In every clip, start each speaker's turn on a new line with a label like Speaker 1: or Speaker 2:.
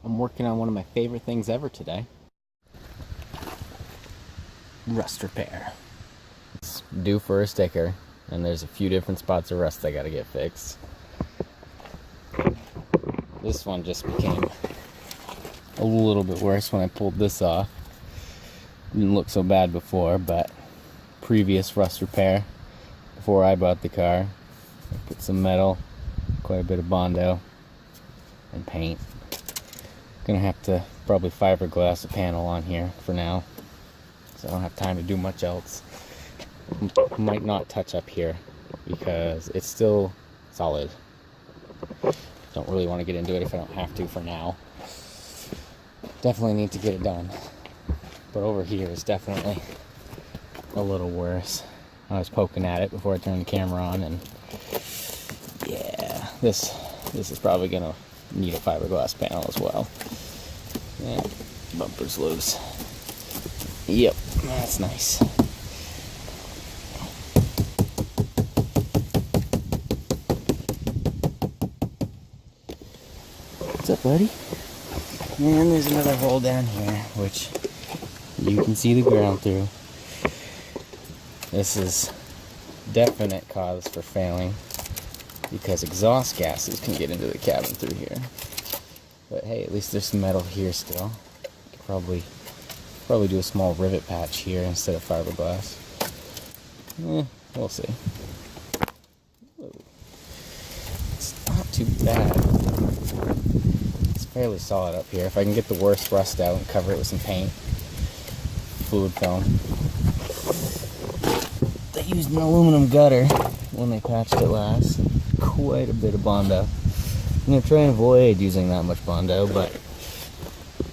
Speaker 1: I'm working on one of my favorite things ever today. Rust repair. It's due for a sticker, and there's a few different spots of rust I gotta get fixed. This one just became a little bit worse when I pulled this off. Didn't look so bad before, but previous rust repair, before I bought the car, I put some metal, quite a bit of Bondo, and paint. Gonna have to probably fiberglass a panel on here for now, so I don't have time to do much else. Might not touch up here because it's still solid. Don't really want to get into it if I don't have to for now. Definitely need to get it done, but over here is definitely a little worse. I was poking at it before I turned the camera on, and yeah, this is probably gonna need a fiberglass panel as well. Yeah, bumper's loose. Yep, that's nice. What's up, buddy? And there's another hole down here, which you can see the ground through. This is definite cause for failing because exhaust gases can get into the cabin through here. But hey, at least there's some metal here still. Could probably do a small rivet patch here instead of fiberglass. We'll see. Whoa. It's not too bad. It's fairly solid up here. If I can get the worst rust out and cover it with some paint, fluid film. They used an aluminum gutter when they patched it last. Quite a bit of Bondo. I'm going to try and avoid using that much Bondo, but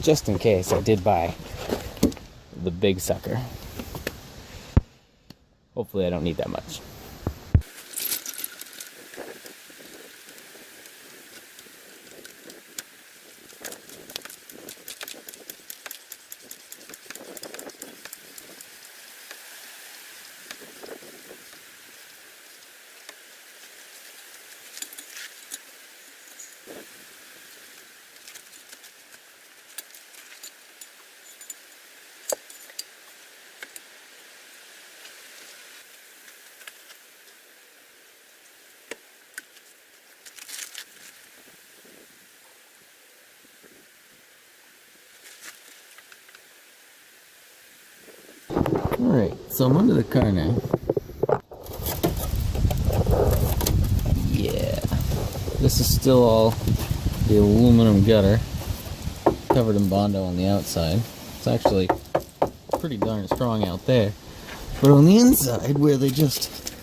Speaker 1: just in case, I did buy the big sucker. Hopefully I don't need that much. Alright, so I'm under the car now. Yeah. This is still all the aluminum gutter, covered in Bondo on the outside. It's actually pretty darn strong out there. But on the inside, where they just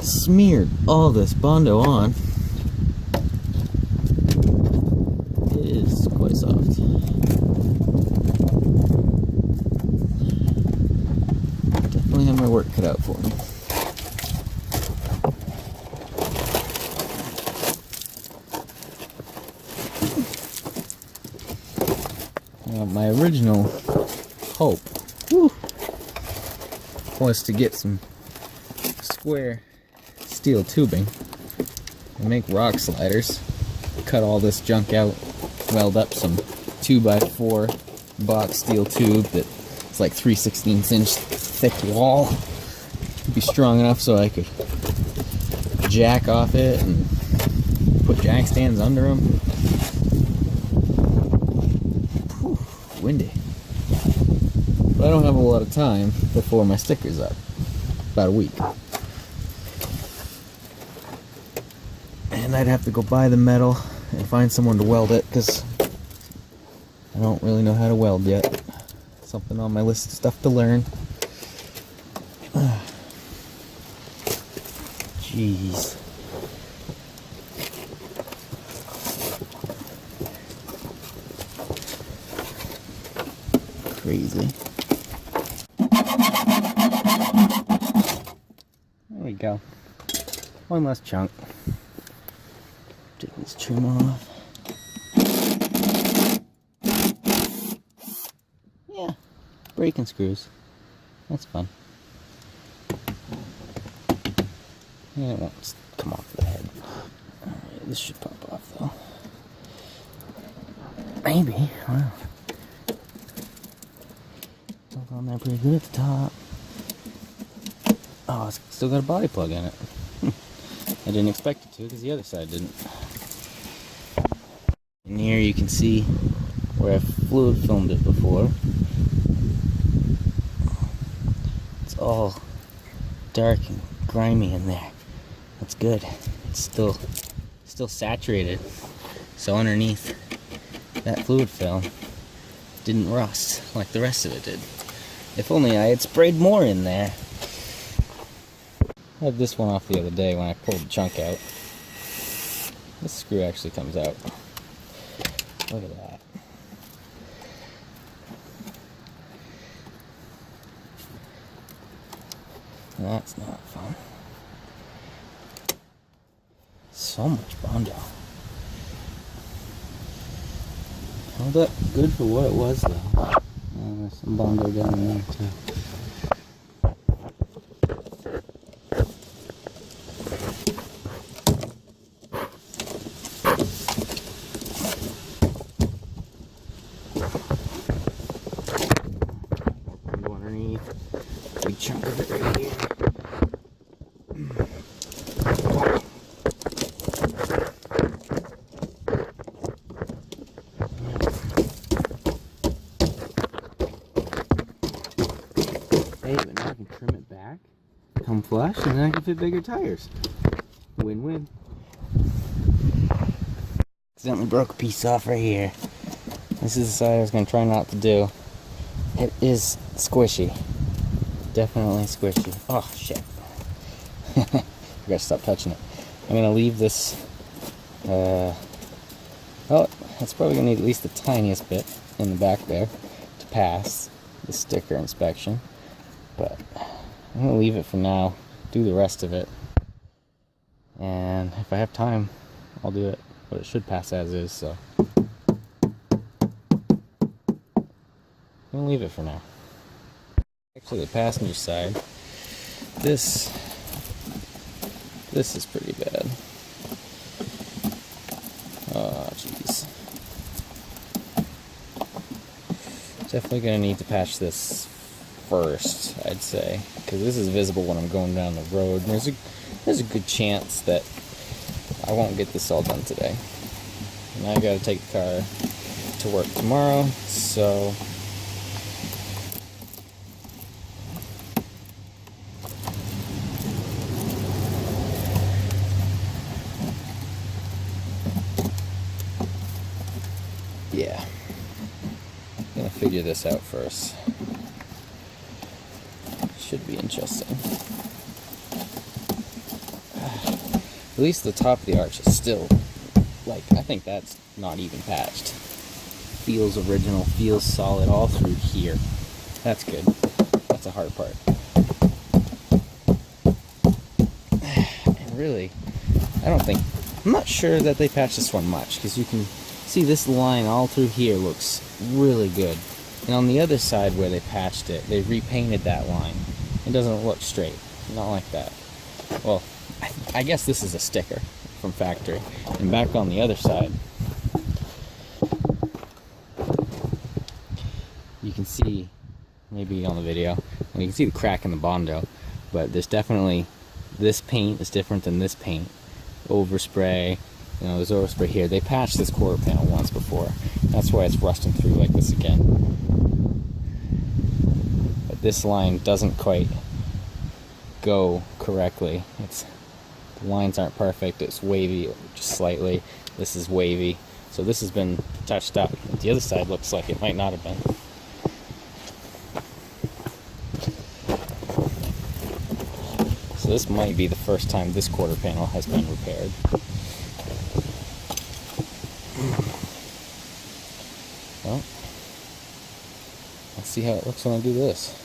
Speaker 1: smeared all this Bondo on, it is quite soft. Definitely have my work cut out for me. Now, my original hope was to get some square steel tubing and make rock sliders, cut all this junk out, weld up some 2x4 box steel tube that's like 3/16" thick wall. It'd be strong enough so I could jack off it and put jack stands under them. Whew, windy. But I don't have a lot of time before my sticker's up. About a week. And I'd have to go buy the metal and find someone to weld it, because I don't really know how to weld yet. Something on my list of stuff to learn. Jeez. Crazy. There we go. One less chunk. Take this trim off. Yeah, braking screws. That's fun. Yeah, it won't come off the head. Alright, this should pop off though. Maybe. Wow. Held on there pretty good at the top. Oh, it's still got a body plug in it. I didn't expect it to because the other side didn't. And here you can see where I fluid filmed it before. It's all dark and grimy in there. That's good. It's still saturated. So underneath that fluid film didn't rust like the rest of it did. If only I had sprayed more in there. I had this one off the other day when I pulled the chunk out. This screw actually comes out. Look at that. That's not fun. So much Bondo. Held up good for what it was though. There's some Bondo down in there too. Go underneath. Big chunk of it right here. Hey, but now I can trim it back, come flush, and then I can fit bigger tires. Win-win. Accidentally broke a piece off right here. This is the side I was going to try not to do. It is squishy. Definitely squishy. Oh, shit. I gotta stop touching it. I'm going to leave this... oh, it's probably going to need at least the tiniest bit in the back there to pass the sticker inspection. But I'm going to leave it for now, do the rest of it, and if I have time, I'll do it, but it should pass as is, so I'm going to leave it for now. Actually, the passenger side, this is pretty bad. Oh, jeez. Definitely going to need to patch this first, I'd say, because this is visible when I'm going down the road. And there's a good chance that I won't get this all done today. And I got to take the car to work tomorrow, so yeah, I'm gonna figure this out first. Should be interesting. At least the top of the arch is still, like, I think that's not even patched. Feels original, feels solid all through here. That's good. That's a hard part. And really, I'm not sure that they patched this one much, because you can see this line all through here looks really good. And on the other side where they patched it, they repainted that line. It doesn't look straight. Not like that. Well, I guess this is a sticker from factory. And back on the other side, you can see, maybe on the video, and you can see the crack in the Bondo, but there's definitely, this paint is different than this paint. Overspray, you know, there's overspray here. They patched this quarter panel once before. That's why it's rusting through like this again. But this line doesn't quite go correctly. The lines aren't perfect. It's wavy just slightly. This is wavy. So this has been touched up. The other side looks like it might not have been. So this might be the first time this quarter panel has been repaired. Well, let's see how it looks when I do this.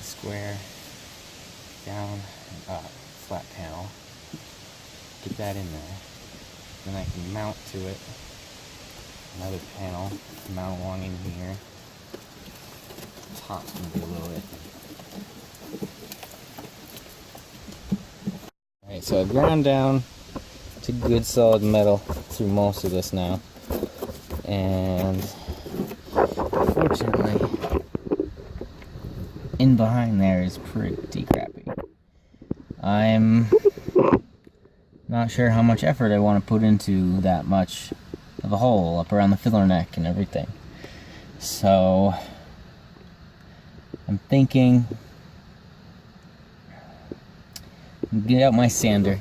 Speaker 1: the square down and up, flat panel. Get that in there. Then I can mount to it another panel, mount along in here. Top's gonna be a little iffy. Alright, so I've ground down to good solid metal through most of this now. And unfortunately, in behind there is pretty crappy. I'm not sure how much effort I want to put into that much of a hole up around the filler neck and everything. So I'm thinking, get out my sander,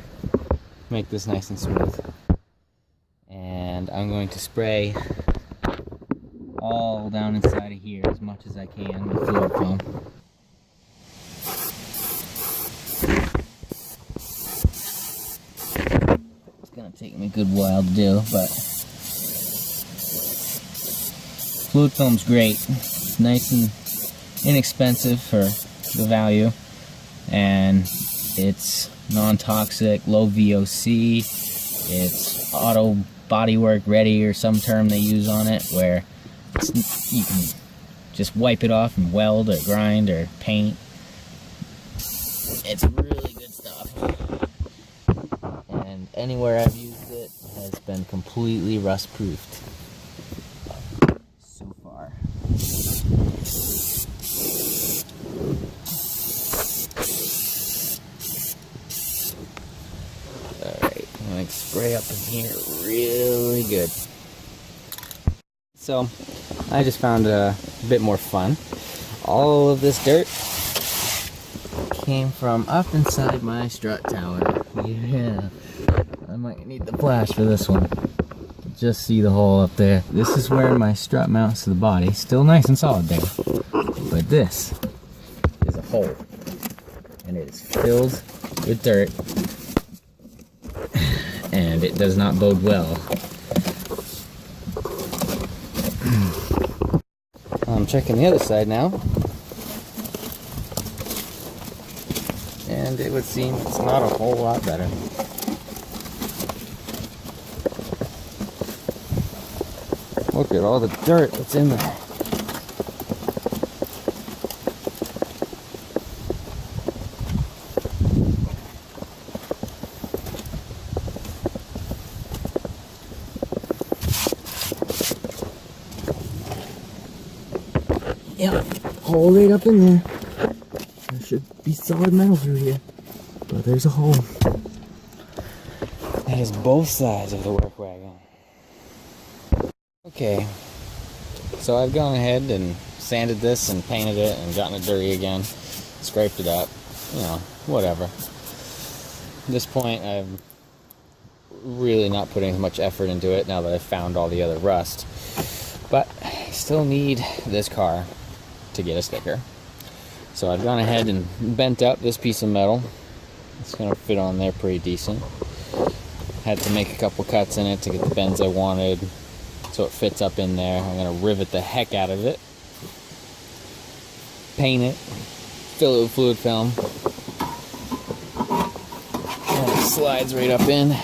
Speaker 1: make this nice and smooth, and I'm going to spray all down inside of here as much as I can with fluid foam. It's gonna take me a good while to do, but fluid foam's great. It's nice and inexpensive for the value, and it's non-toxic, low VOC. It's auto bodywork ready, or some term they use on it, where you can just wipe it off and weld or grind or paint. It's really good stuff, and anywhere I've used it has been completely rust proofed so far. Alright, I'm going to spray up in here really good. So, I just found a bit more fun. All of this dirt came from up inside my strut tower. Yeah, I might need the flash for this one. Just see the hole up there. This is where my strut mounts to the body. Still nice and solid there. But this is a hole. And it is filled with dirt. And it does not bode well. I'm checking the other side now. And it would seem it's not a whole lot better. Look at all the dirt that's in there. Yep, hole right up in there. There should be solid metal through here, but there's a hole. That is both sides of the work wagon. Okay, so I've gone ahead and sanded this and painted it and gotten it dirty again, scraped it up, you know, whatever. At this point, I'm really not putting as much effort into it now that I've found all the other rust. But I still need this car to get a sticker. So I've gone ahead and bent up this piece of metal. It's going to fit on there pretty decent. Had to make a couple cuts in it to get the bends I wanted so it fits up in there. I'm going to rivet the heck out of it, paint it, fill it with fluid film, and it slides right up in.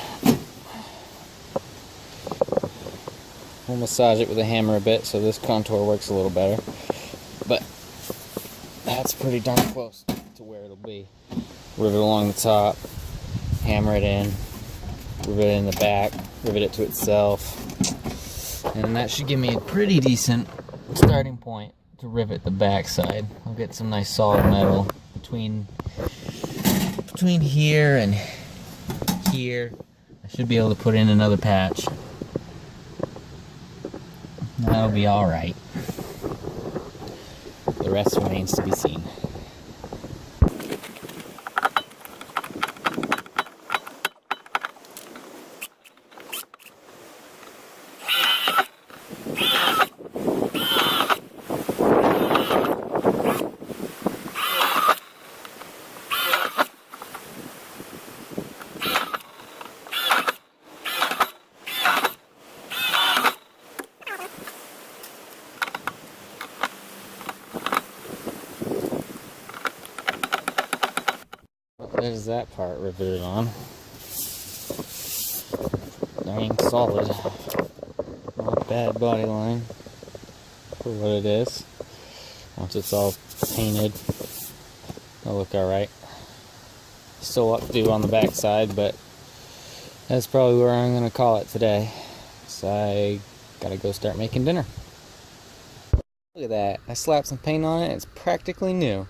Speaker 1: We'll massage it with a hammer a bit so this contour works a little better, but that's pretty darn close to where it'll be. Rivet along the top, hammer it in, rivet it in the back, rivet it to itself, and that should give me a pretty decent starting point to rivet the back side. I'll get some nice solid metal between here and here. I should be able to put in another patch. That'll be alright. The rest remains to be seen. There's that part riveted on. Dang solid. Not a bad body line for what it is. Once it's all painted, it'll look alright. Still up to do on the back side, but that's probably where I'm going to call it today. So I gotta go start making dinner. Look at that. I slapped some paint on it. It's practically new.